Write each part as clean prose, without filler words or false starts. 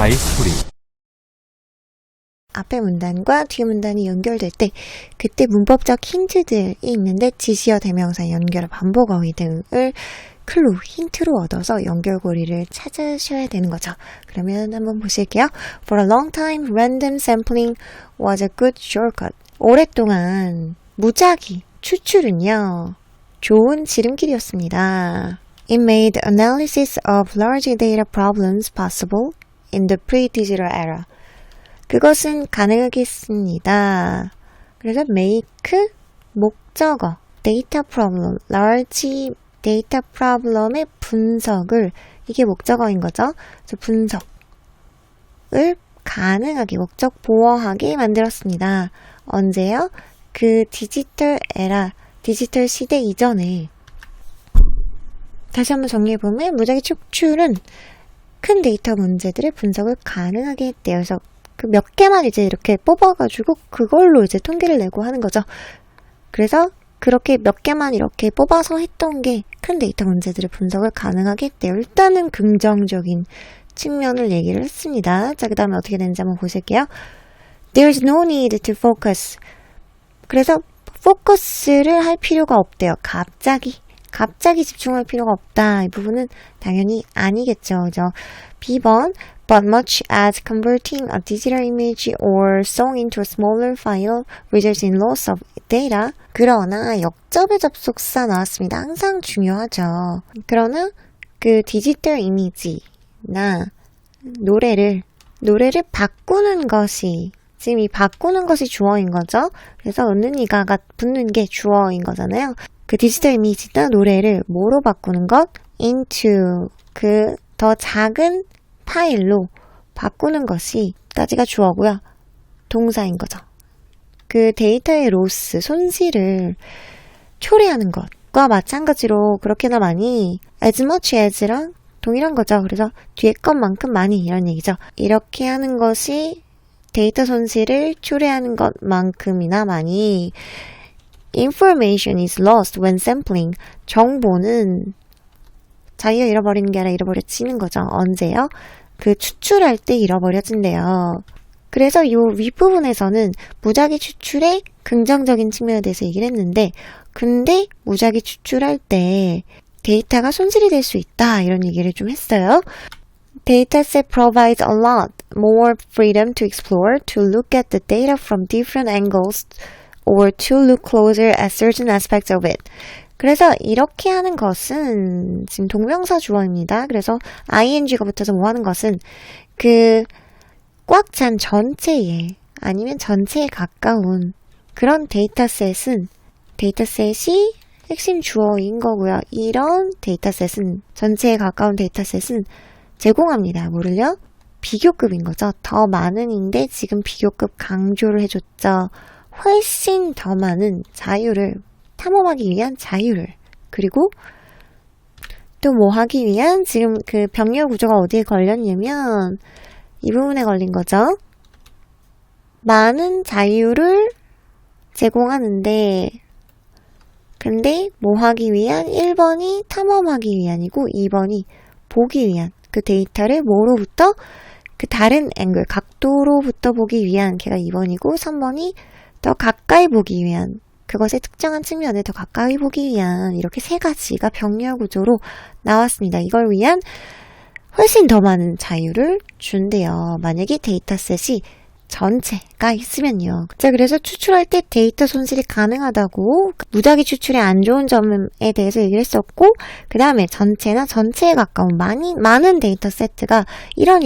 자의스토리. 앞에 문단과 뒤에 문단이 연결될 때 그때 문법적 힌트들이 있는데 지시어, 대명사, 연결, 반복 어휘 등을 클루, 힌트로 얻어서 연결고리를 찾으셔야 되는 거죠. 그러면 한번 보실게요. For a long time, random sampling was a good shortcut. 오랫동안 무작위, 추출은요, 좋은 지름길이었습니다. It made analysis of large data problems possible in the pre-digital era. 그것은 가능하겠습니다. 그래서 make, 목적어, data problem, large data problem의 분석을, 이게 목적어인 거죠. 그래서 분석을 가능하게, 목적 보어하게 만들었습니다. 언제요? 그 디지털 에라, 디지털 시대 이전에. 다시 한번 정리해보면 무작위 추출은 큰 데이터 문제들의 분석을 가능하게 했대요. 그래서 그 몇 개만 이제 이렇게 뽑아가지고 그걸로 이제 통계를 내고 하는 거죠. 그래서 그렇게 몇 개만 이렇게 뽑아서 했던 게 큰 데이터 문제들의 분석을 가능하게 했대요. 일단은 긍정적인 측면을 얘기를 했습니다. 자, 그 다음에 어떻게 되는지 한번 보실게요. There's no need to focus. 그래서 포커스를 할 필요가 없대요. 갑자기 집중할 필요가 없다. 이 부분은 당연히 아니겠죠. 그죠? B번 But much as converting a digital image or song into a smaller file results in loss of data. 그러나 역접의 접속사 나왔습니다. 항상 중요하죠. 그러나 그 디지털 이미지나 노래를 바꾸는 것이, 지금 이 바꾸는 것이 주어인 거죠. 그래서 얻는 이가가 붙는 게 주어인 거잖아요. 그 디지털 이미지나 노래를 뭐로 바꾸는 것? into, 그 더 작은 파일로 바꾸는 것이 까지가 주어고요. 동사인 거죠. 그 데이터의 로스, 손실을 초래하는 것과 마찬가지로 그렇게나 많이 as much as랑 동일한 거죠. 그래서 뒤에 것만큼 많이 이런 얘기죠. 이렇게 하는 것이 데이터 손실을 초래하는 것만큼이나 많이. Information is lost when sampling. 정보는 자기가 잃어버리는 게 아니라 잃어버려지는 거죠. 언제요? 그 추출할 때 잃어버려진대요. 그래서 이 윗부분에서는 무작위 추출의 긍정적인 측면에 대해서 얘기를 했는데, 근데 무작위 추출할 때 데이터가 손실이 될 수 있다, 이런 얘기를 좀 했어요. Dataset provides a lot more freedom to explore, to look at the data from different angles, or to look closer at certain aspects of it. 그래서 이렇게 하는 것은 지금 동명사 주어입니다. 그래서 ing가 붙어서 뭐 하는 것은 그 꽉 찬 전체에, 아니면 전체에 가까운 그런 데이터셋이 핵심 주어인 거고요. 이런 데이터셋은, 전체에 가까운 데이터셋은 제공합니다. 뭐를요? 비교급인 거죠. 더 많은인데 지금 비교급 강조를 해줬죠. 훨씬 더 많은 자유를 탐험하기 위한 자유를, 그리고 또 뭐 하기 위한, 지금 그 병렬 구조가 어디에 걸렸냐면 이 부분에 걸린 거죠. 많은 자유를 제공하는데, 근데 뭐 하기 위한? 1번이 탐험하기 위한이고 2번이 보기 위한, 그 데이터를 뭐로부터? 그 다른 앵글, 각도로부터 보기 위한, 걔가 2번이고 3번이 더 가까이 보기 위한, 그것의 특정한 측면을 더 가까이 보기 위한, 이렇게 세 가지가 병렬 구조로 나왔습니다. 이걸 위한 훨씬 더 많은 자유를 준대요. 만약에 데이터셋이 전체가 있으면요. 자, 그래서 추출할 때 데이터 손실이 가능하다고, 무작위 추출의 안 좋은 점에 대해서 얘기를 했었고, 그 다음에 전체나 전체에 가까운 많은 데이터 세트가 이런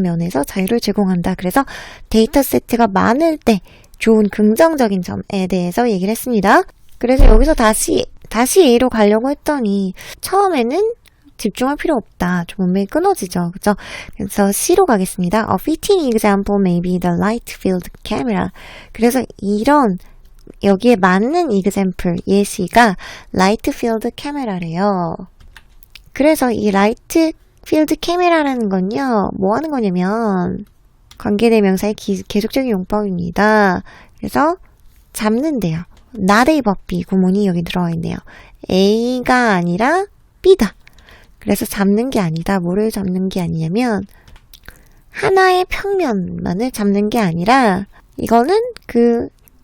면에서 자유를 제공한다. 그래서 데이터 세트가 많을 때 좋은 긍정적인 점에 대해서 얘기를 했습니다. 그래서 여기서 다시 A로 가려고 했더니 처음에는 집중할 필요 없다. 좀 문맥이 끊어지죠. 그죠? 그래서 C로 가겠습니다. A fitting example may be the light field camera. 그래서 이런, 여기에 맞는 example, 예시가 light field camera래요. 그래서 이 light field camera라는 건요, 뭐 하는 거냐면 관계대명사의 계속적인 용법입니다. 그래서 잡는데요. not A but B 구문이 여기 들어와 있네요. A가 아니라 B다. 그래서 잡는 게 아니다. 뭐를 잡는 게 아니냐면 하나의 평면만을 잡는 게 아니라 이거는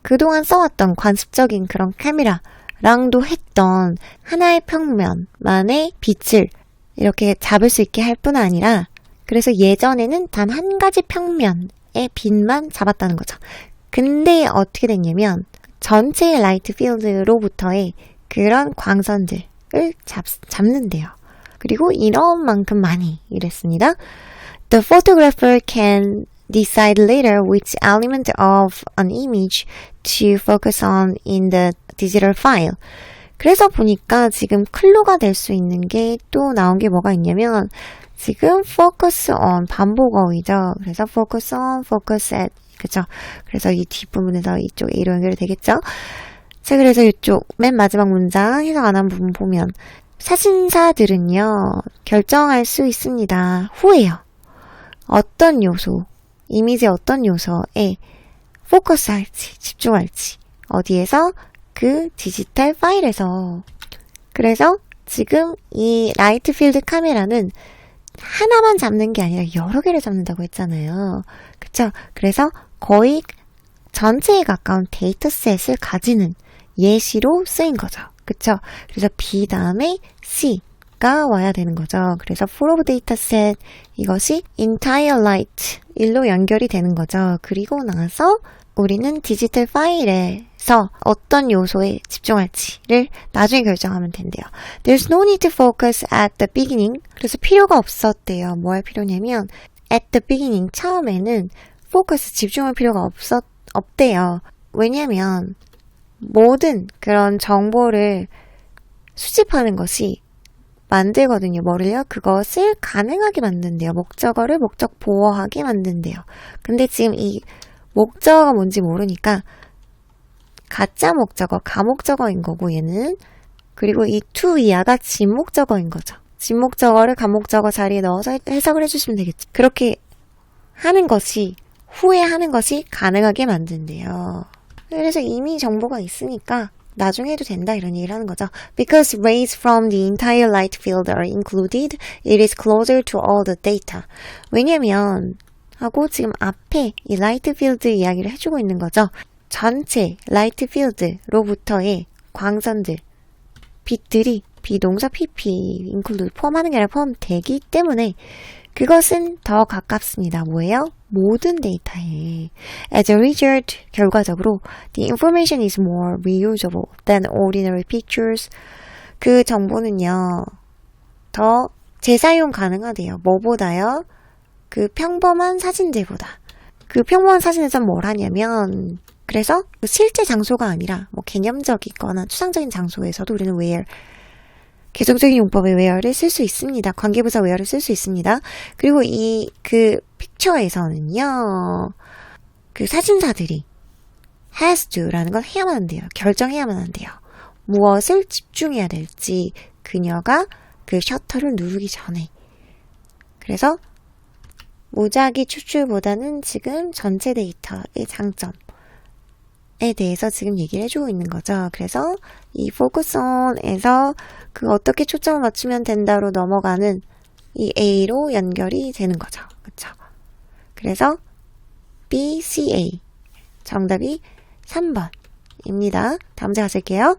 그동안 써왔던 관습적인 그런 카메라랑도 했던 하나의 평면만의 빛을 이렇게 잡을 수 있게 할 뿐 아니라 그래서 예전에는 단 한 가지 평면의 빛만 잡았다는 거죠. 근데 어떻게 됐냐면 전체의 라이트 필드로부터의 그런 광선들을 잡는데요. 그리고 이런 만큼 많이 이랬습니다. The photographer can decide later which element of an image to focus on in the digital file. 그래서 보니까 지금 클로가 될 수 있는 게 또 나온 게 뭐가 있냐면 지금 focus on 반복어휘죠. 그래서 focus on, focus at 그죠? 그래서 이 뒷부분에서 이쪽 A로 연결이 되겠죠? 자, 그래서 이쪽 맨 마지막 문장 해석 안 한 부분 보면 사진사들은요 결정할 수 있습니다. 후에요. 어떤 요소, 이미지의 어떤 요소에 포커스할지, 집중할지 어디에서? 그 디지털 파일에서. 그래서 지금 이 라이트 필드 카메라는 하나만 잡는 게 아니라 여러 개를 잡는다고 했잖아요. 그쵸? 그래서 거의 전체에 가까운 데이터셋을 가지는 예시로 쓰인 거죠. 그쵸? 그래서 B 다음에 C가 와야 되는 거죠. 그래서 full of dataset 이것이 entire light 일로 연결이 되는 거죠. 그리고 나서 우리는 디지털 파일에서 어떤 요소에 집중할지를 나중에 결정하면 된대요. There's no need to focus at the beginning. 그래서 필요가 없었대요. 뭐 할 필요냐면 at the beginning 처음에는 포커스 집중할 필요가 없대요. 왜냐면 모든 그런 정보를 수집하는 것이 만들거든요. 뭐를요? 그것을 가능하게 만든대요. 목적어를 목적 보호하게 만든대요. 근데 지금 이 목적어가 뭔지 모르니까 가짜 목적어, 가목적어인 거고 얘는 그리고 이 to 이하가 진목적어인 거죠. 진목적어를 가목적어 자리에 넣어서 해석을 해주시면 되겠죠. 그렇게 하는 것이 후에 하는 것이 가능하게 만든대요. 그래서 이미 정보가 있으니까 나중에 해도 된다 이런 얘기를 하는 거죠. Because rays from the entire light field are included, it is closer to all the data. 왜냐면 하고 지금 앞에 이 라이트 필드 이야기를 해주고 있는 거죠. 전체 라이트 필드로부터의 광선들, 빛들이 비동사 PP, include, 포함하는 게 아니라 포함되기 때문에 그것은 더 가깝습니다. 뭐예요? 모든 데이터에. As a result, 결과적으로 the information is more reusable than ordinary pictures. 그 정보는요, 더 재사용 가능하대요. 뭐보다요? 그 평범한 사진들보다. 그 평범한 사진에서 뭘 하냐면 그래서 실제 장소가 아니라 뭐 개념적이거나 추상적인 장소에서도 우리는 where 계속적인 용법의 where를 쓸 수 있습니다. 관계부사 where를 쓸 수 있습니다. 그리고 이 그 픽처에서는요. 그 사진사들이 has to라는 건 해야만 한대요. 결정해야만 한대요. 무엇을 집중해야 될지 그녀가 그 셔터를 누르기 전에. 그래서 무작위 추출보다는 지금 전체 데이터의 장점에 대해서 지금 얘기를 해주고 있는 거죠. 그래서 이 focus on에서 그 어떻게 초점을 맞추면 된다로 넘어가는 이 A로 연결이 되는 거죠. 그쵸? 그래서 B, C, A 정답이 3번입니다. 다음 문제 가실게요.